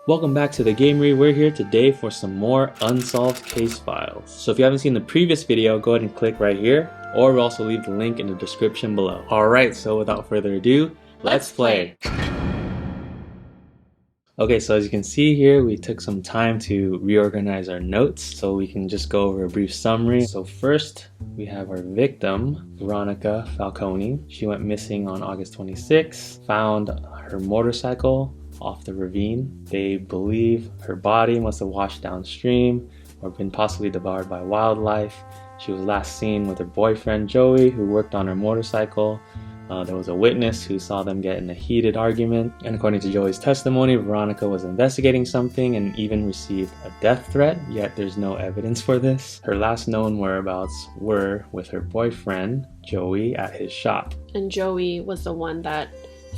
Welcome back to the Gamery. We're here today for some more Unsolved Case Files. So if you haven't seen the previous video, go ahead and click right here, or we'll also leave the link in the description below. Alright, so without further ado, let's play! Okay, so as you can see here, we took some time to reorganize our notes so we can just go over a brief summary. So first, we have our victim, Veronica Falcone. She went missing on August 26, found her motorcycle off the ravine. They believe her body must have washed downstream or been possibly devoured by wildlife. She was last seen with her boyfriend Joey, who worked on her motorcycle. There was a witness who saw them get in a heated argument, and according to Joey's testimony, Veronica was investigating something and even received a death threat, yet there's no evidence for this. Her last known whereabouts were with her boyfriend Joey at his shop. And Joey was the one that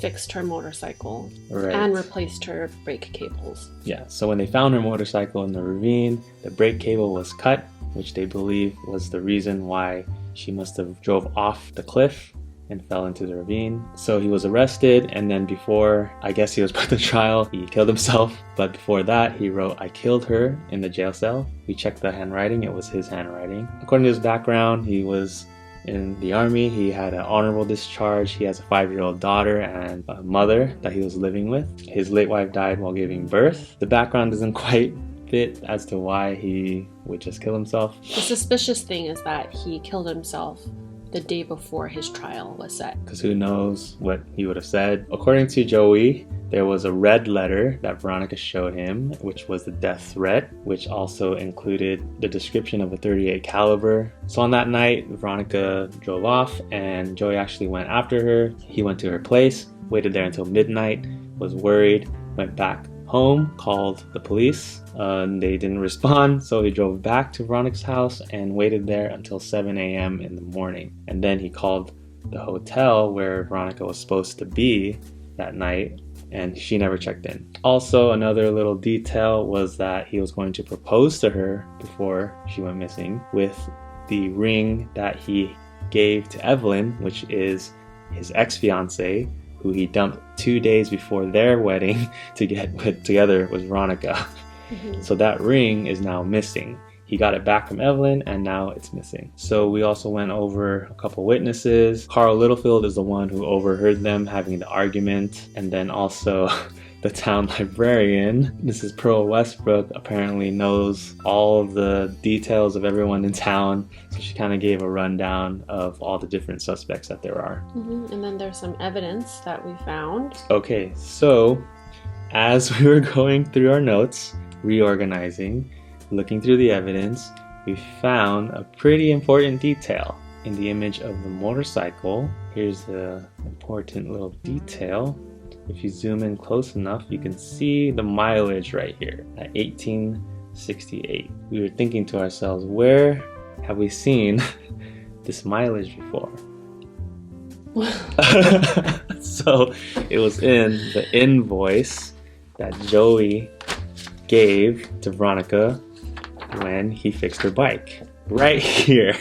fixed her motorcycle Right. and replaced her brake cables. Yeah, so when they found her motorcycle in the ravine, the brake cable was cut, which they believe was the reason why she must have drove off the cliff and fell into the ravine. So he was arrested, and then before, I guess he was put to trial, he killed himself. But before that, he wrote, "I killed her" in the jail cell. We checked the handwriting, it was his handwriting. According to his background, he was in the army, he had an honorable discharge, he has a 5-year-old daughter and a mother that he was living with. His late wife died while giving birth. The background doesn't quite fit as to why he would just kill himself. The suspicious thing is that he killed himself the day before his trial was set. Because who knows what he would have said. According to Joey, there was a red letter that Veronica showed him, which was the death threat, which also included the description of a .38 caliber. So on that night, Veronica drove off and Joey actually went after her. He went to her place, waited there until midnight, was worried, went back home, called the police, and they didn't respond, so he drove back to Veronica's house and waited there until 7 a.m. in the morning. And then he called the hotel where Veronica was supposed to be that night, and she never checked in. Also, another little detail was that he was going to propose to her before she went missing with the ring that he gave to Evelyn, which is his ex-fiancée, who he dumped 2 days before their wedding to get put together with Veronica. So that ring is now missing. He got it back from Evelyn and now it's missing. So we also went over a couple witnesses. Carl Littlefield is the one who overheard them having the argument, and then also the town librarian, Mrs. Pearl Westbrook, apparently knows all of the details of everyone in town, so she kind of gave a rundown of all the different suspects that there are. And then there's some evidence that we found. Okay, so as we were going through our notes, reorganizing, looking through the evidence, we found a pretty important detail in the image of the motorcycle. Here's the important little detail. If you zoom in close enough, you can see the mileage right here at 1868. We were thinking to ourselves, where have we seen this mileage before? So it was in the invoice that Joey gave to Veronica when he fixed her bike. Right here,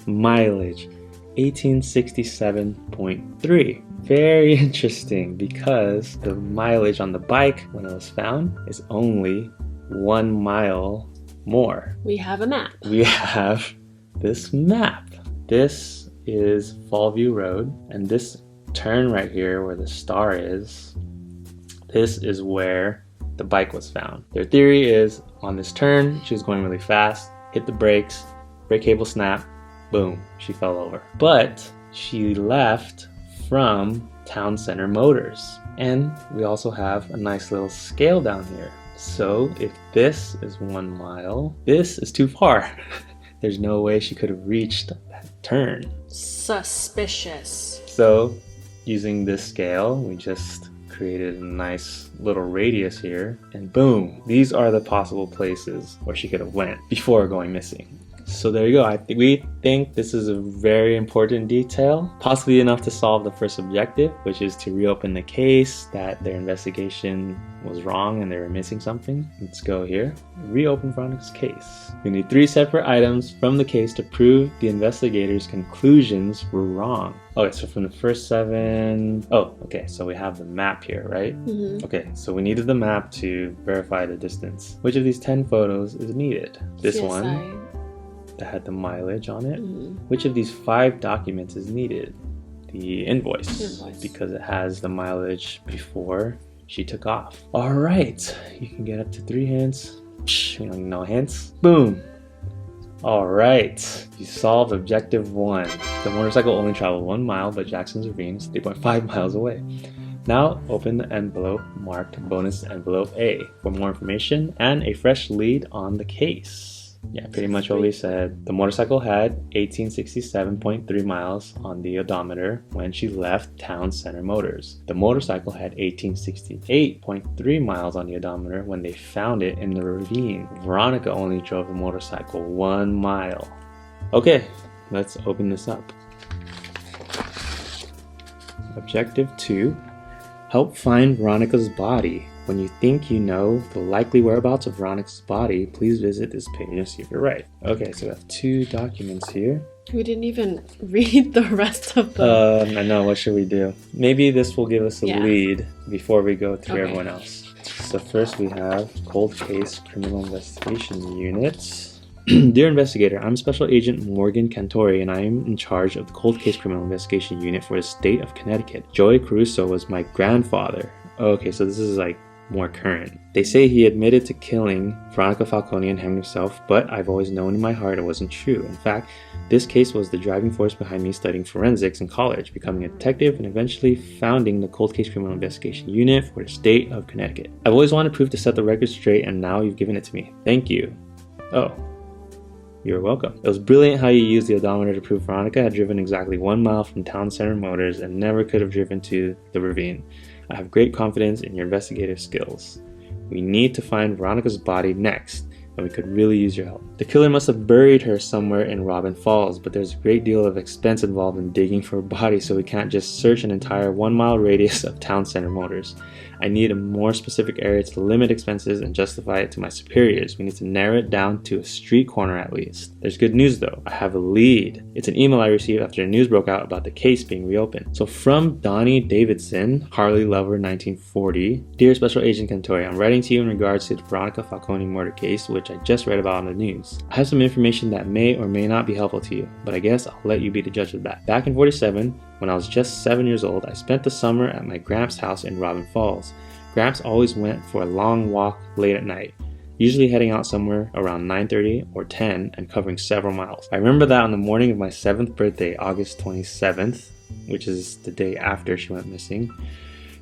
mileage 1867.3. Very interesting, because the mileage on the bike when it was found is only 1 mile more. We have a map. We have this map. This is Fallview Road, and this turn right here where the star is, this is where the bike was found. Their theory is on this turn, she was going really fast, hit the brakes, brake cable snapped, boom, she fell over. But she left from Town Center Motors. And we also have a nice little scale down here. So if this is 1 mile, this is too far. There's no way she could have reached that turn. Suspicious. So using this scale, we just created a nice little radius here, and boom, these are the possible places where she could have went before going missing. So there you go. We think this is a very important detail, possibly enough to solve the first objective, which is to reopen the case, that their investigation was wrong and they were missing something. Let's go here. Reopen Veronica's case. We need 3 separate items from the case to prove the investigators' conclusions were wrong. Okay, so from the first 7... Oh, okay, so we have the map here, right? Mm-hmm. Okay, so we needed the map to verify the distance. Which of these 10 photos is needed? This CSI. one that had the mileage on it. Mm-hmm. Which of these 5 documents is needed? The invoice. Because it has the mileage before she took off. All right, you can get up to 3 hints. We don't need no hints. Boom. All right, you solved objective 1. The motorcycle only traveled 1 mile, but Jackson's Ravine is 3.5 miles away. Now open the envelope marked bonus envelope A for more information and a fresh lead on the case. Yeah, pretty much what we said. The motorcycle had 1867.3 miles on the odometer when she left Town Center Motors. The motorcycle had 1868.3 miles on the odometer when they found it in the ravine. Veronica only drove the motorcycle 1 mile. Okay, let's open this up. Objective 2. Help find Veronica's body. When you think you know the likely whereabouts of Veronica's body, please visit this page and see if you're right. Okay, so we have 2 documents here. We didn't even read the rest of them. I know, what should we do? Maybe this will give us a lead before we go through everyone else. So first we have Cold Case Criminal Investigation Unit. Dear investigator, I'm Special Agent Morgan Cantori and I am in charge of the Cold Case Criminal Investigation Unit for the state of Connecticut. Joey Caruso was my grandfather. Okay, so this is like more current. They say he admitted to killing Veronica Falcone and hanged himself, but I've always known in my heart it wasn't true. In fact, this case was the driving force behind me studying forensics in college, becoming a detective, and eventually founding the Cold Case Criminal Investigation Unit for the state of Connecticut. I've always wanted proof to set the record straight, and now you've given it to me. Thank you. Oh, you're welcome. It was brilliant how you used the odometer to prove Veronica had driven exactly 1 mile from Town Center Motors and never could have driven to the ravine. I have great confidence in your investigative skills. We need to find Veronica's body next, and we could really use your help. The killer must have buried her somewhere in Robin Falls, but there's a great deal of expense involved in digging for a body, so we can't just search an entire 1 mile radius of Town Center Motors. I need a more specific area to limit expenses and justify it to my superiors. We need to narrow it down to a street corner at least. There's good news though. I have a lead. It's an email I received after the news broke out about the case being reopened. So from Donnie Davidson, Harley Lover 1940. Dear Special Agent Cantori, I'm writing to you in regards to the Veronica Falcone murder case, which I just read about on the news. I have some information that may or may not be helpful to you, but I guess I'll let you be the judge of that. Back in 47, when I was just 7 years old, I spent the summer at my Gramps' house in Robin Falls. Gramps always went for a long walk late at night, usually heading out somewhere around 9:30 or 10 and covering several miles. I remember that on the morning of my 7th birthday, August 27th, which is the day after she went missing,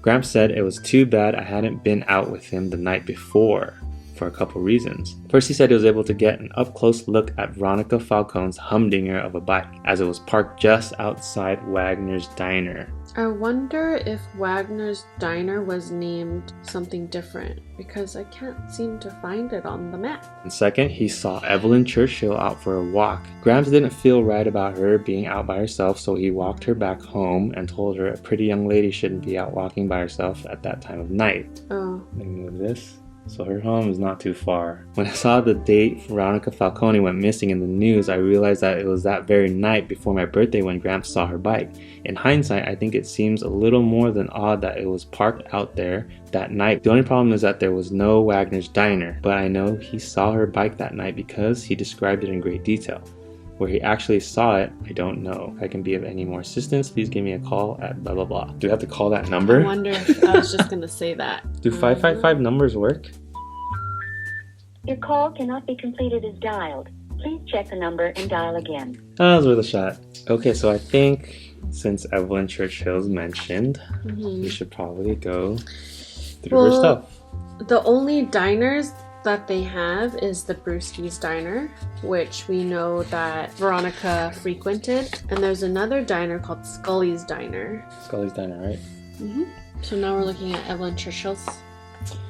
Gramps said it was too bad I hadn't been out with him the night before. For a couple reasons. First, he said he was able to get an up-close look at Veronica Falcone's humdinger of a bike, as it was parked just outside Wagner's Diner. I wonder if Wagner's Diner was named something different, because I can't seem to find it on the map. And second, he saw Evelyn Churchill out for a walk. Gramps didn't feel right about her being out by herself, so he walked her back home and told her a pretty young lady shouldn't be out walking by herself at that time of night. Oh. Let me move this. So her home is not too far. When I saw the date Veronica Falcone went missing in the news, I realized that it was that very night before my birthday when Gramps saw her bike. In hindsight, I think it seems a little more than odd that it was parked out there that night. The only problem is that there was no Wagner's Diner, but I know he saw her bike that night because he described it in great detail. Where he actually saw it, I don't know. If I can be of any more assistance, please give me a call at blah blah blah. Do we have to call that number? I wonder if I was just gonna say that. Do 555 numbers work? Your call cannot be completed as dialed. Please check the number and dial again. That was worth a shot. Okay, so I think since Evelyn Churchill's mentioned, we should probably go through her stuff. The only diners that they have is the Brewski's Diner, which we know that Veronica frequented, and there's another diner called Scully's Diner. Scully's Diner, right? So now we're looking at Evelyn Churchill's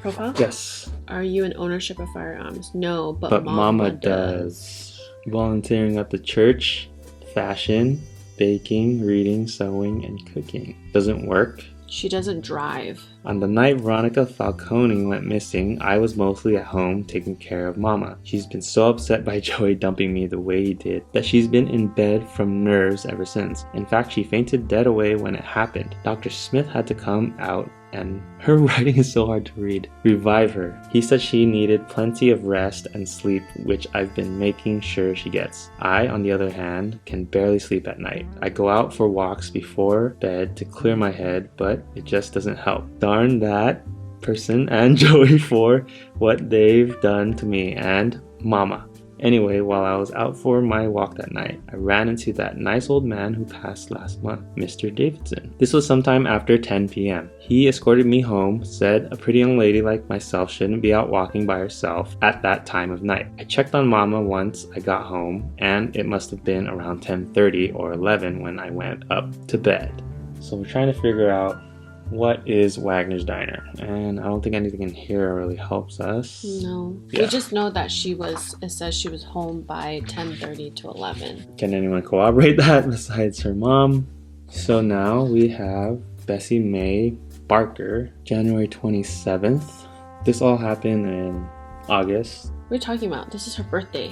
profile? Yes. Are you in ownership of firearms? No, but Mama does. volunteering at the church, fashion, baking, reading, sewing, and cooking. Doesn't work. She doesn't drive. On the night Veronica Falcone went missing, I was mostly at home taking care of Mama. She's been so upset by Joey dumping me the way he did that she's been in bed from nerves ever since. In fact, she fainted dead away when it happened. Dr. Smith had to come out, and her writing is so hard to read. Revive her. He said she needed plenty of rest and sleep, which I've been making sure she gets. I, on the other hand, can barely sleep at night. I go out for walks before bed to clear my head, but it just doesn't help. Darn that person and Joey for what they've done to me and Mama. Anyway, while I was out for my walk that night, I ran into that nice old man who passed last month, Mr. Davidson. This was sometime after 10 p.m. He escorted me home, said a pretty young lady like myself shouldn't be out walking by herself at that time of night. I checked on Mama once I got home, and it must have been around 10:30 or 11 when I went up to bed. So we're trying to figure out what is Wagner's Diner, and I don't think anything in here really helps us. No. Yeah. We just know that it says she was home by 10:30 to 11. Can anyone corroborate that besides her mom? So now we have Bessie Mae Barker, January 27th. This all happened in August. What are you talking about? This is her birthday.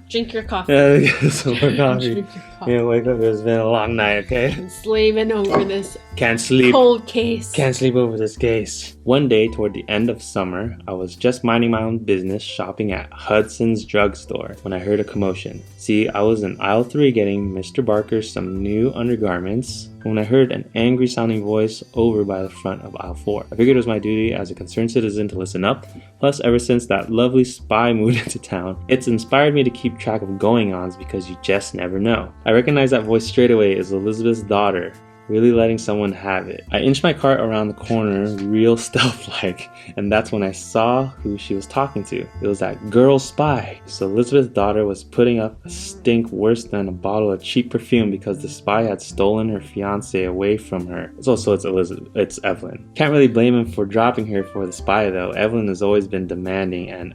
Drink your coffee. Yeah, so we're coffee. Drink your coffee. Yeah, wake up. It's been a long night, okay? I'm slaving over this Can't sleep. cold case. Can't sleep over this case. One day toward the end of summer, I was just minding my own business shopping at Hudson's drugstore when I heard a commotion. See, I was in aisle 3 getting Mr. Barker some new undergarments when I heard an angry sounding voice over by the front of aisle 4. I figured it was my duty as a concerned citizen to listen up. Plus, ever since that lovely spy moved into town, it's inspired me to keep track of going-ons because you just never know. I recognized that voice straight away as Elizabeth's daughter, really letting someone have it. I inched my cart around the corner real stealth-like, and that's when I saw who she was talking to. It was that girl spy. So Elizabeth's daughter was putting up a stink worse than a bottle of cheap perfume because the spy had stolen her fiance away from her. It's Evelyn. Can't really blame him for dropping her for the spy though. Evelyn has always been demanding, and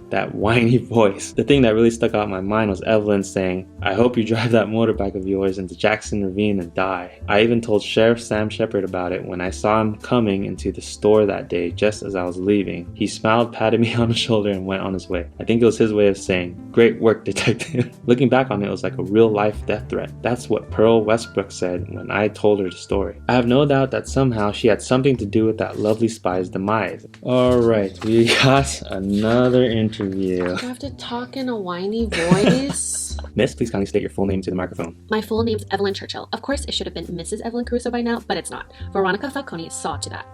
that whiny voice. The thing that really stuck out in my mind was Evelyn saying, "I hope you drive that motorbike of yours into Jackson Ravine and die." I even told Sheriff Sam Shepard about it when I saw him coming into the store that day just as I was leaving. He smiled, patted me on the shoulder, and went on his way. I think it was his way of saying, "Great work, detective." Looking back on it, it was like a real-life death threat. That's what Pearl Westbrook said when I told her the story. I have no doubt that somehow she had something to do with that lovely spy's demise. Alright, we got another interview. You have to talk in a whiny voice. Miss, please kindly state your full name to the microphone. My full name's Evelyn Churchill. Of course, it should have been Mrs. Evelyn Caruso by now, but it's not. Veronica Falcone saw to that.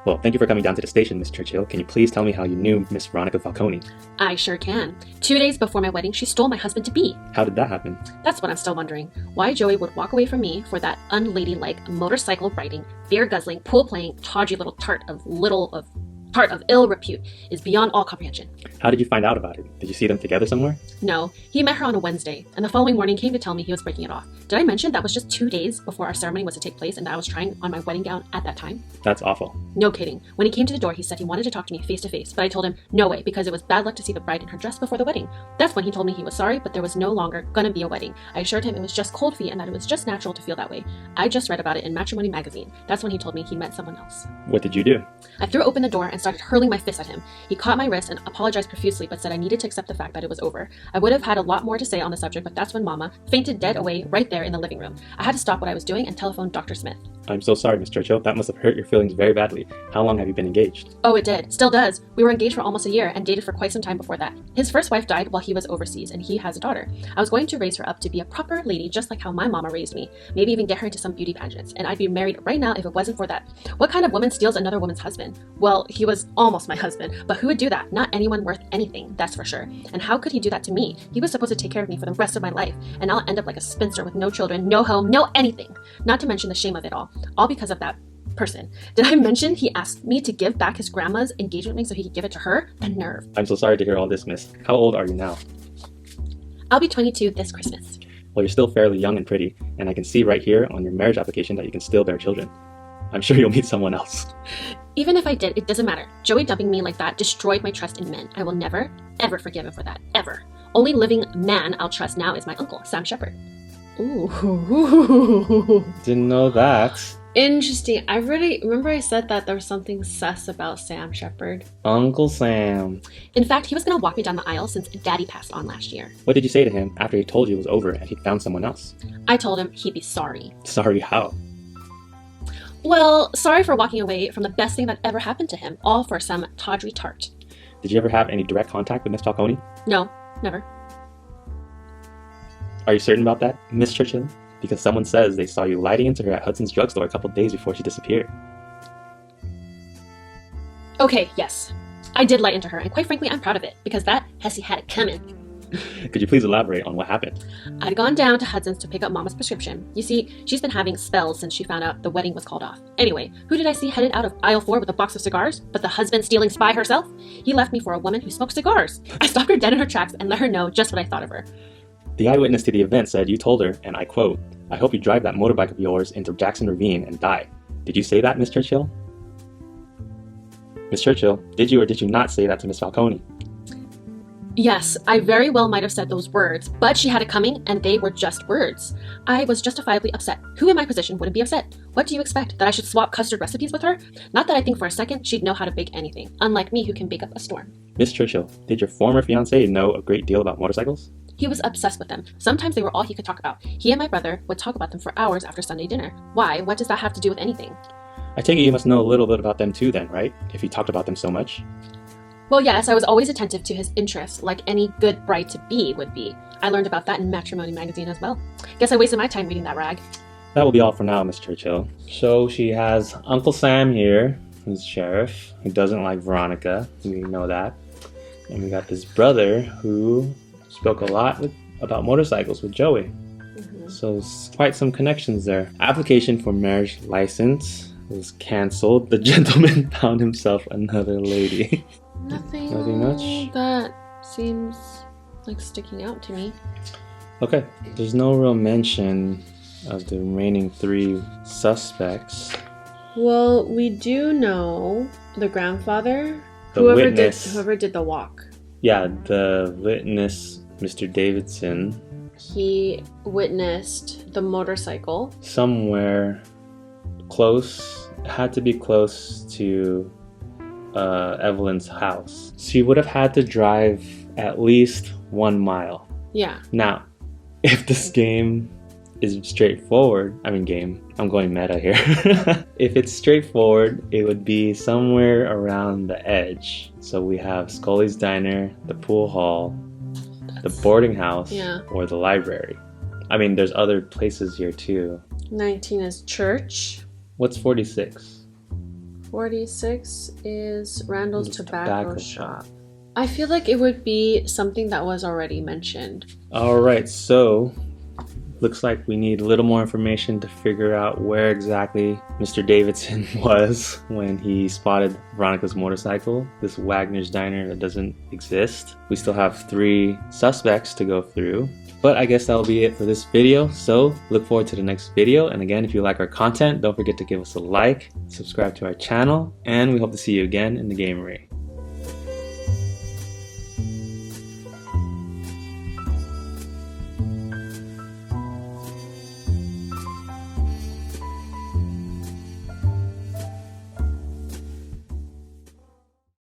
Well, thank you for coming down to the station, Miss Churchill. Can you please tell me how you knew Miss Veronica Falcone? I sure can. 2 days before my wedding, she stole my husband-to-be. How did that happen? That's what I'm still wondering. Why Joey would walk away from me for that unladylike motorcycle riding, beer guzzling, pool playing, tawdry little tart of ill repute is beyond all comprehension. How did you find out about it? Did you see them together somewhere? No, he met her on a Wednesday, and the following morning came to tell me he was breaking it off. Did I mention that was just 2 days before our ceremony was to take place and that I was trying on my wedding gown at that time? That's awful. No kidding. When he came to the door, he said he wanted to talk to me face to face, but I told him no way because it was bad luck to see the bride in her dress before the wedding. That's when he told me he was sorry, but there was no longer gonna be a wedding. I assured him it was just cold feet and that it was just natural to feel that way. I just read about it in Matrimony magazine. That's when he told me he met someone else. What did you do? I threw open the door and started hurling my fists at him. He caught my wrist and apologized profusely, but said I needed to accept the fact that it was over. I would have had a lot more to say on the subject, but that's when Mama fainted dead away right there in the living room. I had to stop what I was doing and telephone Dr. Smith. I'm so sorry, Miss Churchill. That must have hurt your feelings very badly. How long have you been engaged? Oh, it did. Still does. We were engaged for almost a year and dated for quite some time before that. His first wife died while he was overseas, and he has a daughter. I was going to raise her up to be a proper lady, just like how my mama raised me. Maybe even get her into some beauty pageants, and I'd be married right now if it wasn't for that. What kind of woman steals another woman's husband? Well, he was almost my husband, but who would do that? Not anyone worth anything, that's for sure. And how could he do that to me? He was supposed to take care of me for the rest of my life, and I'll end up like a spinster with no children, no home, no anything. Not to mention the shame of it all because of that person. Did I mention he asked me to give back his grandma's engagement ring so he could give it to her? The nerve. I'm so sorry to hear all this, miss. How old are you now? I'll be 22 this Christmas. Well, you're still fairly young and pretty, and I can see right here on your marriage application that you can still bear children. I'm sure you'll meet someone else. Even if I did, it doesn't matter. Joey dumping me like that destroyed my trust in men. I will never, ever forgive him for that. Ever. Only living man I'll trust now is my uncle, Sam Shepard. Ooh. Didn't know that. Interesting. I really remember I said that there was something sus about Sam Shepard. Uncle Sam. In fact, he was going to walk me down the aisle since Daddy passed on last year. What did you say to him after he told you it was over and he'd found someone else? I told him he'd be sorry. Sorry how? Well, sorry for walking away from the best thing that ever happened to him, all for some tawdry tart. Did you ever have any direct contact with Miss Falcone? No, never. Are you certain about that, Miss Churchill? Because someone says they saw you lighting into her at Hudson's drugstore a couple days before she disappeared. Okay, yes. I did light into her, and quite frankly, I'm proud of it, because that Hessie had it coming. Could you please elaborate on what happened? I'd gone down to Hudson's to pick up Mama's prescription. You see, she's been having spells since she found out the wedding was called off. Anyway, who did I see headed out of aisle 4 with a box of cigars? But the husband-stealing spy herself? He left me for a woman who smoked cigars. I stopped her dead in her tracks and let her know just what I thought of her. The eyewitness to the event said you told her, and I quote, "I hope you drive that motorbike of yours into Jackson Ravine and die." Did you say that, Miss Churchill? Miss Churchill, did you or did you not say that to Miss Falcone? Yes, I very well might have said those words, but she had it coming, and they were just words. I was justifiably upset. Who in my position wouldn't be upset? What do you expect? That I should swap custard recipes with her? Not that I think for a second she'd know how to bake anything, unlike me who can bake up a storm. Miss Churchill, did your former fiancé know a great deal about motorcycles? He was obsessed with them. Sometimes they were all he could talk about. He and my brother would talk about them for hours after Sunday dinner. Why? What does that have to do with anything? I take it you must know a little bit about them too then, right? If he talked about them so much. Well, yes, I was always attentive to his interests, like any good bride-to-be would be. I learned about that in Matrimony magazine as well. Guess I wasted my time reading that rag. That will be all for now, Miss Churchill. So she has Uncle Sam here, who's sheriff, who doesn't like Veronica. We know that. And we got this brother who spoke a lot about motorcycles with Joey. So quite some connections there. Application for marriage license was canceled. The gentleman found himself another lady. Nothing much. That seems like sticking out to me. Okay, there's no real mention of the remaining 3 suspects. Well, we do know the grandfather, The whoever witness. did the walk. Yeah, the witness, Mr. Davidson, He witnessed the motorcycle. somewhere close, had to be close to Evelyn's house. She would have had to drive at least 1 mile. Yeah. Now, if this game is straightforward, I'm going meta here. If it's straightforward, it would be somewhere around the edge. So we have Scully's Diner, the pool hall, the boarding house, Yeah. or the library. I mean, there's other places here too. 19 is church. What's 46? 46 is Randall's It's tobacco shop. I feel like it would be something that was already mentioned. All right, so looks like we need a little more information to figure out where exactly Mr. Davidson was when he spotted Veronica's motorcycle, this Wagner's Diner that doesn't exist. We still have 3 suspects to go through, but I guess that'll be it for this video. So look forward to the next video. And again, if you like our content, don't forget to give us a like, subscribe to our channel, and we hope to see you again in the gamery.